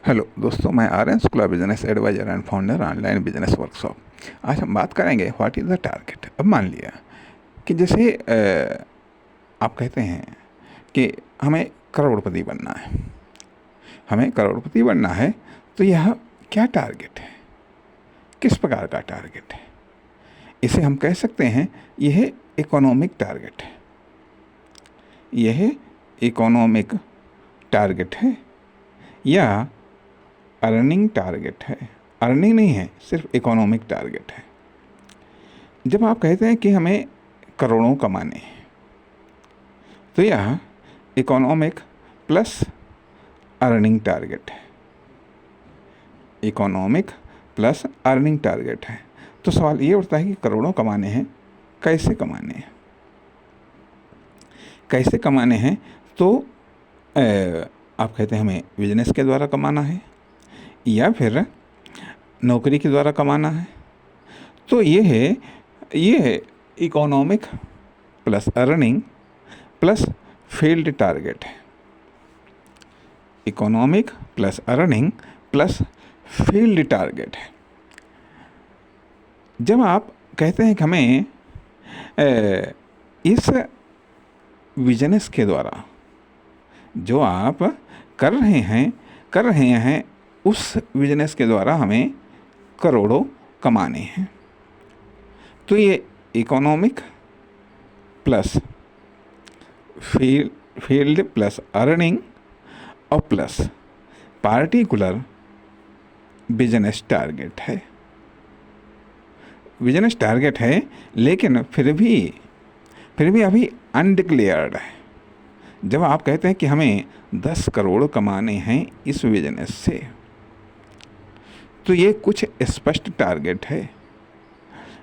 Hello दोस्तों, मैं Aryan Shukla, business adviser and founder online business workshop. आज हम बात करेंगे व्हाट इज़ द टारगेट। अब मान लिया कि जैसे आप कहते हैं कि हमें करोड़पति बनना है, हमें करोड़पति बनना है, तो यह क्या टारगेट है, किस प्रकार का टारगेट है? इसे हम कह सकते हैं यह इकोनॉमिक टारगेट है, यह इकोनॉमिक टारगेट है या अर्निंग टारगेट है। अर्निंग नहीं है, सिर्फ इकोनॉमिक टारगेट है। जब आप कहते हैं कि हमें करोड़ों कमाने हैं, तो यह इकोनॉमिक प्लस अर्निंग टारगेट है, इकोनॉमिक प्लस अर्निंग टारगेट है। तो सवाल ये उठता है कि करोड़ों कमाने हैं, कैसे कमाने हैं? कैसे कमाने हैं? तो आप कहते हैं हमें बिजनेस के द्वारा कमाना है या फिर नौकरी के द्वारा कमाना है। तो ये है economic plus earning plus field target है। Economic plus earning plus field target है। जब आप कहते हैं कि हमें इस बिजनेस के द्वारा जो आप कर रहे हैं उस बिजनेस के द्वारा हमें करोड़ों कमाने हैं, तो ये economic plus field plus earning और प्लस पार्टिकुलर बिजनेस टारगेट है। बिजनेस टारगेट है, लेकिन फिर भी अभी अनडिक्लेयर्ड है। जब आप कहते हैं कि हमें 10 करोड़ कमाने हैं इस बिजनेस से, तो ये कुछ स्पष्ट टारगेट है।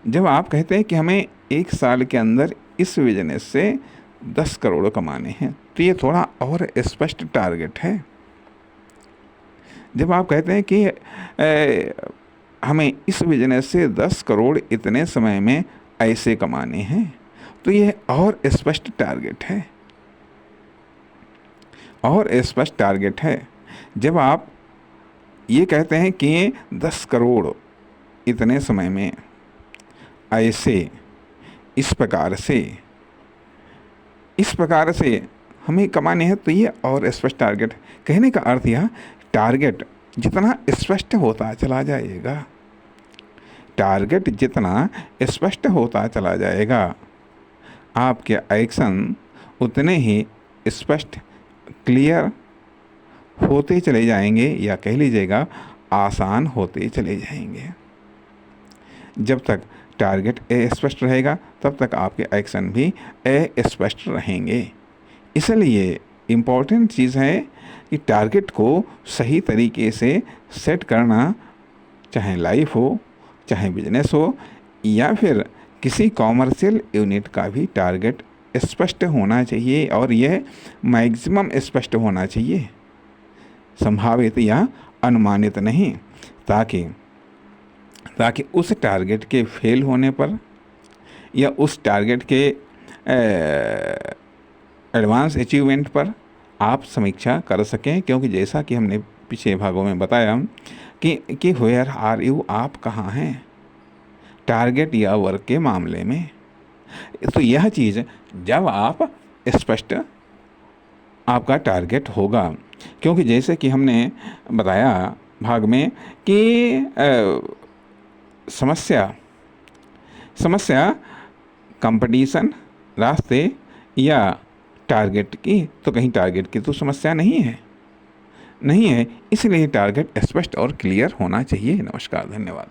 जब आप कहते हैं कि हमें 1 साल के अंदर इस बिजनेस से 10 करोड़ कमाने हैं, तो ये थोड़ा और स्पष्ट टारगेट है। जब आप कहते हैं कि हमें इस बिजनेस से 10 करोड़ इतने समय में ऐसे कमाने हैं, तो ये और स्पष्ट टारगेट है, और स्पष्ट टारगेट है। जब आप ये कहते हैं कि 10 करोड़ इतने समय में ऐसे इस प्रकार से हमें कमाने हैं, तो ये और स्पष्ट टारगेट। कहने का अर्थ यह, टारगेट जितना स्पष्ट होता चला जाएगा, टारगेट जितना स्पष्ट होता चला जाएगा, आपके एक्शन उतने ही स्पष्ट क्लियर होते चले जाएंगे, या कह लीजिएगा आसान होते चले जाएंगे। जब तक टारगेट अस्पष्ट रहेगा, तब तक आपके एक्शन भी अस्पष्ट रहेंगे। इसलिए इम्पॉर्टेंट चीज़ है कि टारगेट को सही तरीके से सेट करना, चाहे लाइफ हो, चाहे बिजनेस हो, या फिर किसी कॉमर्शियल यूनिट का भी टारगेट स्पष्ट होना चाहिए, और यह मैक्सिमम स्पष्ट होना चाहिए, संभावित या अनुमानित नहीं, ताकि उस टारगेट के फेल होने पर या उस टारगेट के एडवांस अचीवमेंट पर आप समीक्षा कर सकें। क्योंकि जैसा कि हमने पिछले भागों में बताया कि वेयर आर यू, आप कहाँ हैं टारगेट या वर्क के मामले में। तो यह चीज़ जब आप स्पष्ट आपका टारगेट होगा, क्योंकि जैसे कि हमने बताया भाग में कि समस्या कंपटीशन, रास्ते या टारगेट की, तो कहीं टारगेट की तो समस्या नहीं है। इसलिए टारगेट स्पष्ट और क्लियर होना चाहिए। नमस्कार, धन्यवाद।